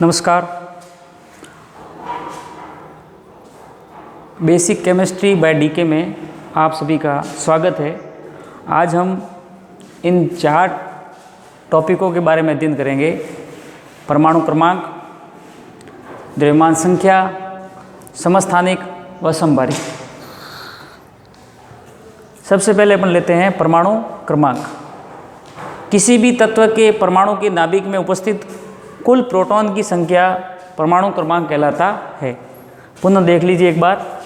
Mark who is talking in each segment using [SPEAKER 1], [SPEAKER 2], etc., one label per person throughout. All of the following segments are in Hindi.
[SPEAKER 1] नमस्कार। बेसिक केमिस्ट्री बाय डीके में आप सभी का स्वागत है। आज हम इन 4 टॉपिकों के बारे में अध्ययन करेंगे। परमाणु क्रमांक, द्रव्यमान संख्या, समस्थानिक व समभारिक। सबसे पहले अपन लेते हैं परमाणु क्रमांक। किसी भी तत्व के परमाणु के नाभिक में उपस्थित कुल प्रोटॉन की संख्या परमाणु क्रमांक कहलाता है। पुनः देख लीजिए एक बार।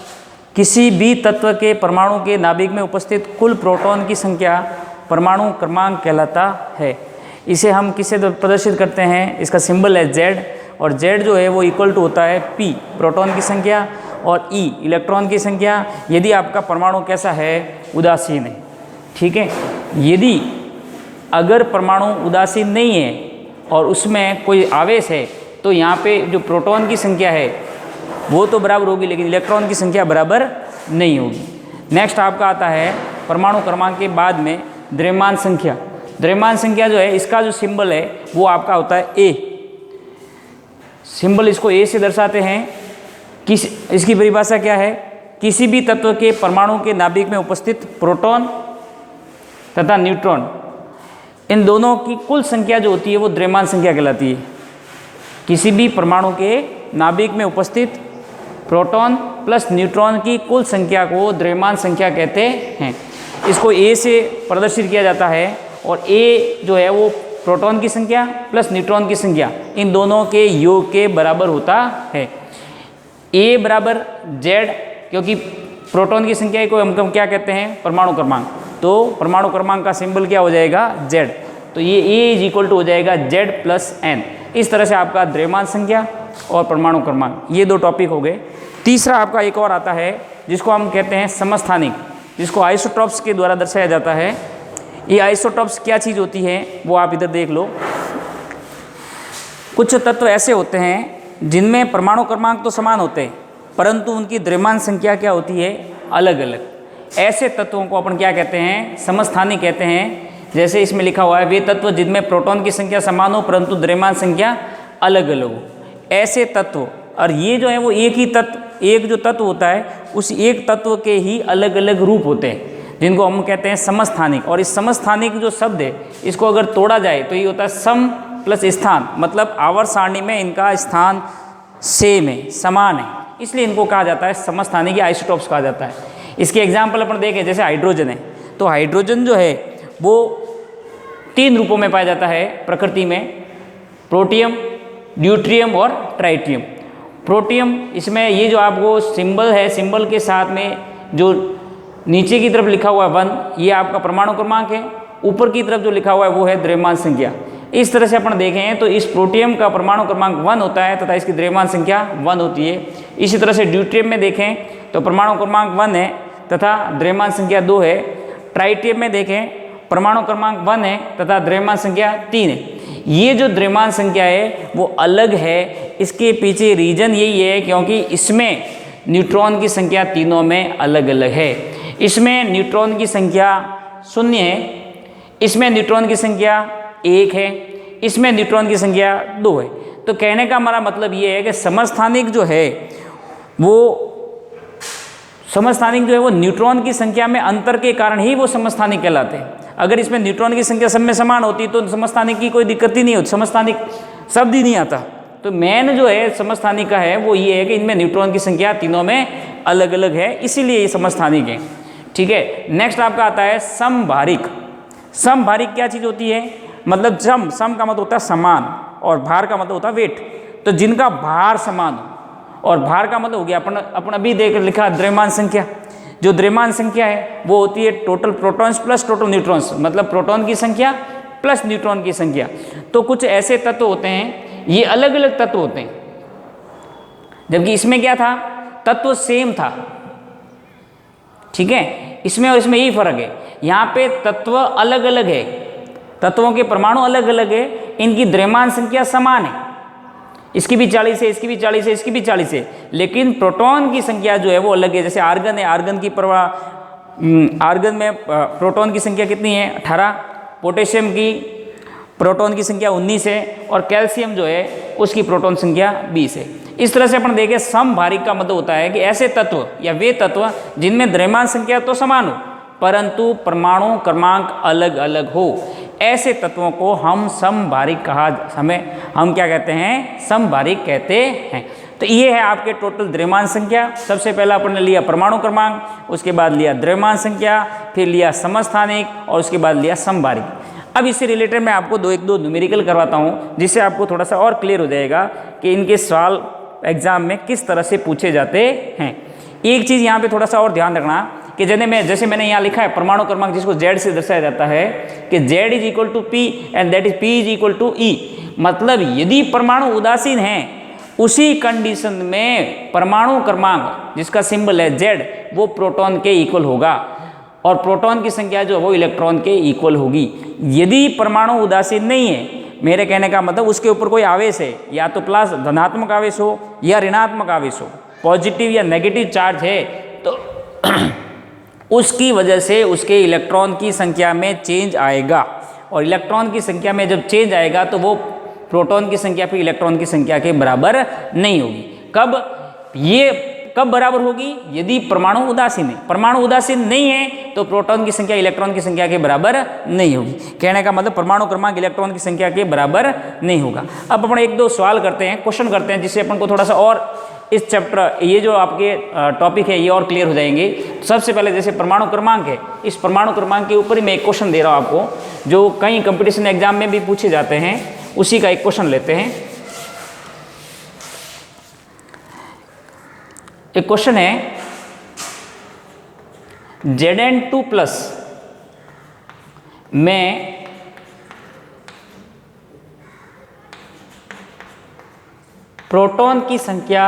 [SPEAKER 1] किसी भी तत्व के परमाणु के नाभिक में उपस्थित कुल प्रोटॉन की संख्या परमाणु क्रमांक कहलाता है। इसे हम किससे प्रदर्शित करते हैं? इसका सिंबल है Z, और Z जो है वो इक्वल टू होता है P प्रोटॉन की संख्या और E इलेक्ट्रॉन की संख्या, यदि आपका परमाणु कैसा है? उदासीन है। ठीक है। यदि अगर परमाणु उदासीन नहीं है और उसमें कोई आवेश है तो यहाँ पे जो प्रोटॉन की संख्या है वो तो बराबर होगी, लेकिन इलेक्ट्रॉन की संख्या बराबर नहीं होगी। नेक्स्ट आपका आता है परमाणु क्रमांक के बाद में द्रव्यमान संख्या। द्रव्यमान संख्या जो है, इसका जो सिंबल है वो आपका होता है A। सिंबल इसको A से दर्शाते हैं। इसकी परिभाषा क्या है? किसी भी तत्व के परमाणु के नाभिक में उपस्थित प्रोटॉन तथा न्यूट्रॉन, इन दोनों की कुल संख्या जो होती है वो द्रव्यमान संख्या कहलाती है। किसी भी परमाणु के नाभिक में उपस्थित प्रोटॉन प्लस न्यूट्रॉन की कुल संख्या को द्रव्यमान संख्या कहते हैं। इसको A से प्रदर्शित किया जाता है, और A जो है वो प्रोटॉन की संख्या प्लस न्यूट्रॉन की संख्या, इन दोनों के योग के बराबर होता है। A बराबर Z, क्योंकि प्रोटॉन की संख्या को हम क्या कहते हैं? परमाणु क्रमांक। तो परमाणु क्रमांक का सिंबल क्या हो जाएगा? Z। तो ये A इज इक्वल टू हो जाएगा Z प्लस N। इस तरह से आपका द्रव्यमान संख्या और परमाणु क्रमांक, ये 2 टॉपिक हो गए। तीसरा आपका एक और आता है जिसको हम कहते हैं समस्थानिक, जिसको आइसोटॉप्स के द्वारा दर्शाया जाता है। ये आइसोटॉप्स क्या चीज़ होती है वो आप इधर देख लो। कुछ तत्व ऐसे होते हैं जिनमें परमाणु क्रमांक तो समान होते हैं, परंतु उनकी द्रव्यमान संख्या क्या होती है? अलग अलग। ऐसे तत्वों को अपन क्या कहते हैं? समस्थानिक कहते हैं। जैसे इसमें लिखा हुआ है, वे तत्व जिनमें प्रोटॉन की संख्या समान हो परंतु द्रव्यमान संख्या अलग अलग हो, ऐसे तत्व। और ये जो है वो एक ही तत्व, एक जो तत्व होता है उस एक तत्व के ही अलग अलग रूप होते हैं, जिनको हम कहते हैं समस्थानिक। और इस समस्थानिक जो शब्द है, इसको अगर तोड़ा जाए तो ये होता है सम प्लस स्थान, मतलब आवर्त सारणी में इनका स्थान सेम है, समान है, इसलिए इनको कहा जाता है समस्थानिक या आइसोटॉप्स कहा जाता है। इसके एग्जाम्पल अपन देखें, जैसे हाइड्रोजन है, तो हाइड्रोजन जो है वो 3 रूपों में पाया जाता है प्रकृति में: प्रोटियम, ड्यूट्रियम और ट्राइटियम। प्रोटियम, इसमें ये जो आपको सिंबल है, सिंबल के साथ में जो नीचे की तरफ लिखा हुआ है 1, ये आपका परमाणु क्रमांक है। ऊपर की तरफ जो लिखा हुआ है वो है द्रव्यमान संख्या। इस तरह से अपन देखें तो इस प्रोटियम का परमाणु क्रमांक 1 होता है तथा इसकी द्रव्यमान संख्या 1 होती है। इसी तरह से ड्यूट्रियम में देखें तो परमाणु क्रमांक 1 है तथा द्रव्यमान संख्या 2 है। ट्राइटियम में देखें परमाणु क्रमांक 1 है तथा द्रव्यमान संख्या 3 है। ये जो द्रव्यमान संख्या है वो अलग है। इसके पीछे रीजन यही है क्योंकि इसमें न्यूट्रॉन की संख्या तीनों में अलग अलग है। इसमें न्यूट्रॉन की संख्या 0 है, इसमें न्यूट्रॉन की संख्या 1 है, इसमें न्यूट्रॉन की संख्या 2 है। तो कहने का हमारा मतलब ये है कि समस्थानिक जो है वो न्यूट्रॉन की संख्या में अंतर के कारण ही वो समस्थानिक कहलाते हैं। अगर इसमें न्यूट्रॉन की संख्या सब में समान होती तो समस्थानिक की कोई दिक्कत ही नहीं होती, समस्थानिक शब्द ही नहीं आता। तो मेन जो है समस्थानिक का है वो ये है कि इनमें न्यूट्रॉन की संख्या तीनों में अलग अलग है, इसीलिए ये समस्थानिक है। ठीक है। नेक्स्ट आपका आता है समभारिक। समभारिक क्या चीज़ होती है? मतलब सम का मतलब होता है समान, और भार का मतलब होता है वेट। तो जिनका भार समान हो, और भार का मतलब हो गया अपन अभी देख लिखा द्रव्यमान संख्या। जो द्रव्यमान संख्या है वो होती है total protons plus total neutrons, मतलब प्रोटॉन की संख्या प्लस न्यूट्रॉन की संख्या। तो कुछ ऐसे तत्व होते हैं, ये अलग अलग तत्व होते हैं, जबकि इसमें क्या था? तत्व सेम था। ठीक है। इसमें और इसमें यही फर्क है। यहाँ पे तत्व अलग अलग है, तत्वों के परमाणु अलग अलग है, इनकी द्रव्यमान संख्या समान है। इसकी भी 40 है, इसकी भी 40 है, इसकी भी 40 है, लेकिन प्रोटॉन की संख्या जो है वो अलग है। जैसे आर्गन है, आर्गन में प्रोटॉन की संख्या कितनी है? 18। पोटेशियम की प्रोटॉन की संख्या 19 है, और कैल्शियम जो है उसकी प्रोटॉन संख्या 20 है। इस तरह से अपन देखें समभारिक का मतलब होता है कि ऐसे तत्व या वे तत्व जिनमें द्रव्यमान संख्या तो समान हो परंतु परमाणु क्रमांक अलग अलग हो, ऐसे तत्वों को हम समभारिक हम क्या कहते हैं, समभारिक कहते हैं। तो ये है आपके टोटल द्रव्यमान संख्या। सबसे पहला अपन ने लिया परमाणु क्रमांक, उसके बाद लिया द्रव्यमान संख्या, फिर लिया समस्थानिक और उसके बाद लिया समभारिक। अब इससे रिलेटेड मैं आपको एक दो न्यूमेरिकल करवाता हूँ जिससे आपको थोड़ा सा और क्लियर हो जाएगा कि इनके सवाल एग्जाम में किस तरह से पूछे जाते हैं। एक चीज़ यहाँ पे थोड़ा सा और ध्यान रखना कि जैसे मैंने यहाँ लिखा है परमाणु क्रमांक जिसको Z से दर्शाया जाता है कि Z is equal to P and that is P is equal to E। मतलब यदि परमाणु उदासीन है उसी कंडीशन में परमाणु क्रमांक जिसका सिंबल है Z वो प्रोटॉन के इक्वल होगा और प्रोटॉन की संख्या जो है वो इलेक्ट्रॉन के इक्वल होगी। यदि परमाणु उदासीन नहीं है, मेरे कहने का मतलब उसके ऊपर कोई आवेश है, या तो प्लस धनात्मक आवेश हो या ऋणात्मक आवेश हो, पॉजिटिव या नेगेटिव चार्ज है, तो उसकी वजह से उसके इलेक्ट्रॉन की संख्या में चेंज आएगा और इलेक्ट्रॉन की संख्या में जब चेंज आएगा तो वो प्रोटॉन की संख्या फिर इलेक्ट्रॉन की संख्या के बराबर नहीं होगी। कब बराबर होगी? यदि परमाणु उदासीन है। परमाणु उदासीन नहीं है तो प्रोटॉन की संख्या इलेक्ट्रॉन की संख्या के बराबर नहीं होगी। कहने का मतलब परमाणु क्रमांक इलेक्ट्रॉन की संख्या के बराबर नहीं होगा। अब अपन एक दो सवाल करते हैं, क्वेश्चन करते हैं, जिससे अपन को थोड़ा सा और इस चैप्टर ये जो आपके टॉपिक है ये और क्लियर हो जाएंगे। सबसे पहले जैसे परमाणु क्रमांक है, इस परमाणु क्रमांक के ऊपर ही मैं एक क्वेश्चन दे रहा हूँ आपको जो कई कंपटीशन एग्जाम में भी पूछे जाते हैं, उसी का एक क्वेश्चन लेते हैं। एक क्वेश्चन है Zn2+ में प्रोटॉन की संख्या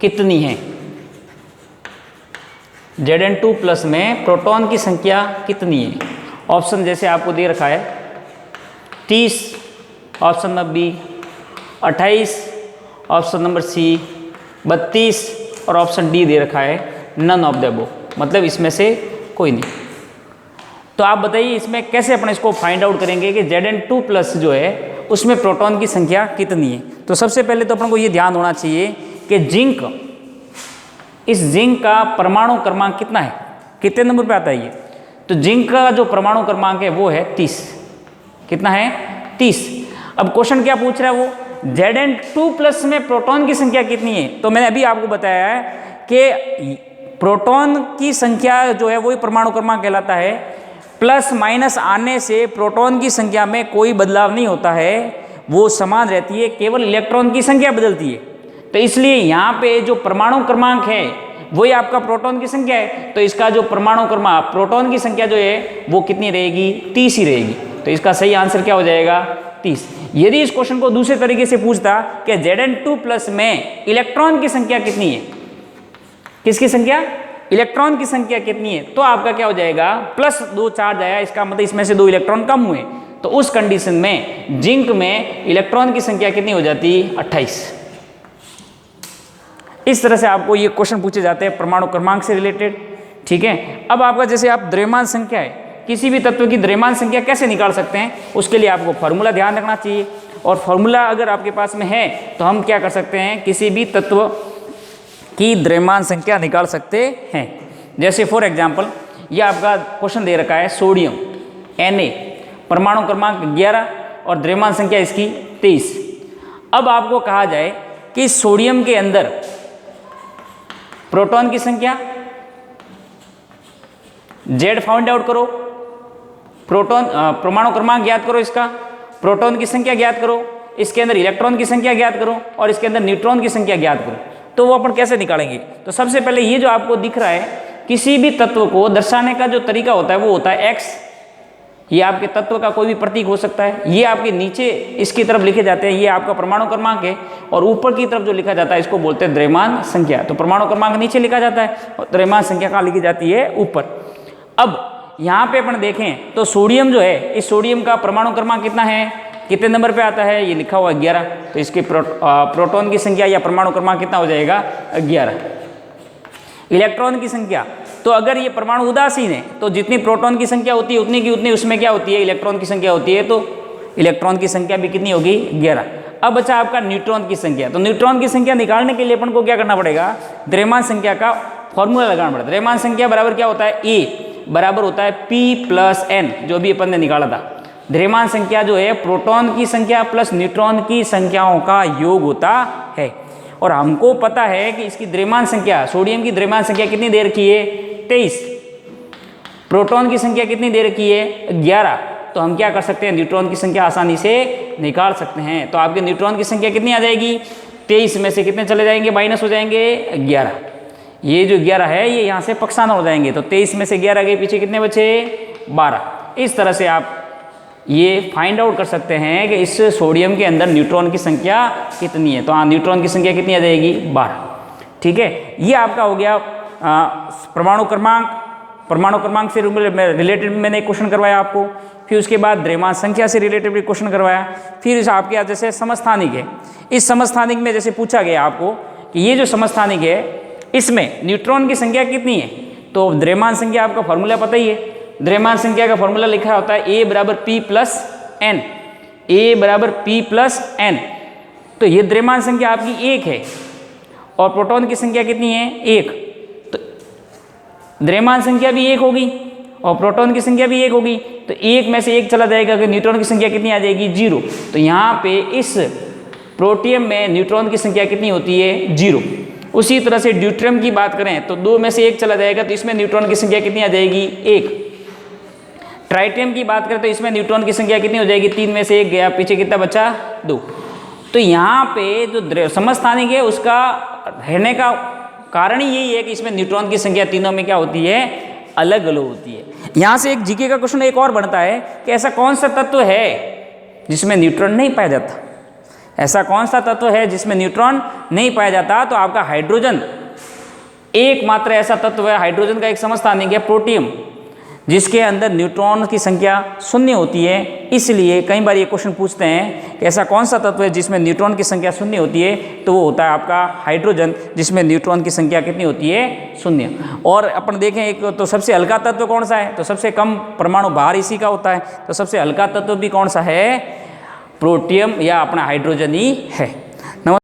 [SPEAKER 1] कितनी है? Zn2+ में प्रोटॉन की संख्या कितनी है? ऑप्शन जैसे आपको दे रखा है 30, option number B 28, option number C 32 और ऑप्शन डी दे रखा है नन ऑफ द अबव, मतलब इसमें से कोई नहीं। तो आप बताइए इसमें कैसे अपन इसको फाइंड आउट करेंगे कि Zn2+ जो है उसमें प्रोटॉन की संख्या कितनी है? तो सबसे पहले तो अपन को ये ध्यान होना चाहिए कि इस जिंक का परमाणु क्रमांक कितना है, कितने नंबर पे आता है ये? तो जिंक का जो परमाणु क्रमांक है वो है 30। कितना है? 30। अब क्वेश्चन क्या पूछ रहा है वो, Zn2+ में प्रोटॉन की संख्या कितनी है? तो मैंने अभी आपको बताया है कि प्रोटॉन की संख्या जो है वही परमाणु क्रमांक कहलाता है। प्लस माइनस आने से प्रोटॉन की संख्या में कोई बदलाव नहीं होता है, वो समान रहती है, केवल इलेक्ट्रॉन की संख्या बदलती है। तो इसलिए यहाँ पे जो परमाणु क्रमांक है वही आपका प्रोटॉन की संख्या है। तो इसका जो परमाणु क्रमांक प्रोटॉन की संख्या जो है वो कितनी रहेगी? 30 ही रहेगी। तो इसका सही आंसर क्या हो जाएगा? 30। यदि इस क्वेश्चन को दूसरे तरीके से पूछता कि Zn2+ में इलेक्ट्रॉन की संख्या कितनी है, किसकी संख्या? इलेक्ट्रॉन की संख्या कितनी है, तो आपका क्या हो जाएगा? +2 चार्ज आया, इसका मतलब इसमें से 2 इलेक्ट्रॉन कम हुए। तो उस कंडीशन में जिंक में इलेक्ट्रॉन की संख्या कितनी हो जाती? 28। इस तरह से आपको ये क्वेश्चन पूछे जाते हैं परमाणु क्रमांक से रिलेटेड। ठीक है। अब आपका जैसे आप द्रव्यमान संख्या है, किसी भी तत्व की द्रव्यमान संख्या कैसे निकाल सकते हैं, उसके लिए आपको फॉर्मूला ध्यान रखना चाहिए। और फॉर्मूला अगर आपके पास में है तो हम क्या कर सकते हैं, किसी भी तत्व की द्रव्यमान संख्या निकाल सकते हैं। जैसे फॉर एग्जांपल ये आपका क्वेश्चन दे रखा है सोडियम Na, परमाणु क्रमांक 11 और द्रव्यमान संख्या इसकी 23। अब आपको कहा जाए कि सोडियम के अंदर प्रोटॉन की संख्या Z फाइंड आउट करो, परमाणु क्रमांक ज्ञात करो, इसका प्रोटॉन की संख्या ज्ञात करो, इसके अंदर इलेक्ट्रॉन की संख्या ज्ञात करो और इसके अंदर न्यूट्रॉन की संख्या ज्ञात करो। तो वो अपन कैसे निकालेंगे? तो सबसे पहले ये जो आपको दिख रहा है, किसी भी तत्व को दर्शाने का जो तरीका होता है वो होता है x। ये आपके तत्व का कोई भी प्रतीक हो सकता है। ये आपके नीचे इसकी तरफ लिखे जाते हैं, ये आपका परमाणु क्रमांक है, और ऊपर की तरफ जो लिखा जाता है इसको बोलते हैं द्रव्यमान संख्या। तो परमाणु क्रमांक नीचे लिखा जाता है और द्रव्यमान संख्या कहाँ लिखी जाती है? ऊपर। अब यहाँ पे अपन देखें तो सोडियम जो है, इस सोडियम का परमाणु क्रमांक कितना है, कितने नंबर पे आता है? ये लिखा हुआ 11। तो इसके प्रोटॉन की संख्या या परमाणु क्रमांक कितना हो जाएगा? 11। इलेक्ट्रॉन की संख्या तो अगर ये परमाणु उदासीन है तो जितनी प्रोटॉन की संख्या होती है उतनी की उतनी उसमें क्या होती है, इलेक्ट्रॉन की संख्या होती है, तो इलेक्ट्रॉन की संख्या भी कितनी होगी, 11। अब बचा आपका न्यूट्रॉन की संख्या। तो न्यूट्रॉन की संख्या निकालने के लिए अपन को क्या करना पड़ेगा, द्रव्यमान संख्या का फॉर्मूला लगाना पड़ेगा। द्रव्यमान संख्या बराबर क्या होता है, ए बराबर होता है P + N, जो भी अपन ने निकाला था। द्रव्यमान संख्या जो है प्रोटॉन की संख्या प्लस न्यूट्रॉन की संख्याओं का योग होता है। और हमको पता है कि इसकी द्रव्यमान संख्या, सोडियम की द्रव्यमान संख्या कितनी दे रखी है, 23। प्रोटॉन की संख्या कितनी दे रखी है, 11। तो हम क्या कर सकते हैं, न्यूट्रॉन की संख्या आसानी से निकाल सकते हैं। तो आपके न्यूट्रॉन की संख्या कितनी आ जाएगी, 23 में से कितने चले जाएंगे, माइनस हो जाएंगे 11। ये जो 11 है ये यहाँ से पक्षान हो जाएंगे। तो 23 में से 11 गए, पीछे कितने बचे, 12। इस तरह से आप ये फाइंड आउट कर सकते हैं कि इस सोडियम के अंदर न्यूट्रॉन की संख्या कितनी है। तो हाँ, न्यूट्रॉन की संख्या कितनी आ जाएगी, 12। ठीक है, ये आपका हो गया परमाणु क्रमांक। परमाणु क्रमांक से रिलेटेड मैंने एक क्वेश्चन करवाया आपको, फिर उसके बाद द्रव्यमान संख्या से रिलेटेड एक क्वेश्चन करवाया, फिर इस आपके यहाँ जैसे समस्थानिक है, इस समस्थानिक में जैसे पूछा गया आपको कि ये जो समस्थानिक है इसमें न्यूट्रॉन की संख्या कितनी है। तो द्रव्यमान संख्या आपका फॉर्मूला पता ही है, द्रव्यमान संख्या का फॉर्मूला लिखा होता है A बराबर P + N, A बराबर P + N। तो ये द्रव्यमान संख्या आपकी 1 है और प्रोटॉन की संख्या कितनी है, 1। तो द्रव्यमान संख्या भी 1 होगी और प्रोटॉन की संख्या भी 1 होगी। तो 1 में से 1 चला जाएगा कि न्यूट्रॉन की संख्या कितनी आ जाएगी, 0। तो यहाँ पे इस प्रोटियम में न्यूट्रॉन की संख्या कितनी होती है, 0। उसी तरह से ड्यूट्रियम की बात करें तो 2 में से 1 चला जाएगा, तो इसमें न्यूट्रॉन की संख्या कितनी आ जाएगी, 1। ट्राइटियम की बात करें तो इसमें न्यूट्रॉन की संख्या कितनी हो जाएगी, 3 में से 1 गया, पीछे कितना बचा, 2। तो यहाँ पे जो समस्थानिक है उसका रहने का कारण ही यही है कि इसमें न्यूट्रॉन की संख्या तीनों में क्या होती है, अलग अलग होती है। यहाँ से एक जीके का क्वेश्चन एक और बनता है कि ऐसा कौन सा तत्व है जिसमें न्यूट्रॉन नहीं पाया जाता, ऐसा कौन सा तत्व है जिसमें न्यूट्रॉन नहीं पाया जाता। तो आपका हाइड्रोजन एकमात्र ऐसा तत्व है, हाइड्रोजन का एक समस्थानिक है प्रोटियम, जिसके अंदर न्यूट्रॉन की संख्या 0 होती है। इसलिए कई बार ये क्वेश्चन पूछते हैं कि ऐसा कौन सा तत्व है जिसमें न्यूट्रॉन की संख्या 0 होती है, तो वो होता है आपका हाइड्रोजन, जिसमें न्यूट्रॉन की संख्या कितनी होती है, 0। और अपन देखें एक तो सबसे हल्का तत्व कौन सा है, तो सबसे कम परमाणु भार इसी का होता है। तो सबसे हल्का तत्व भी कौन सा है, प्रोटियम या अपना हाइड्रोजन ही है।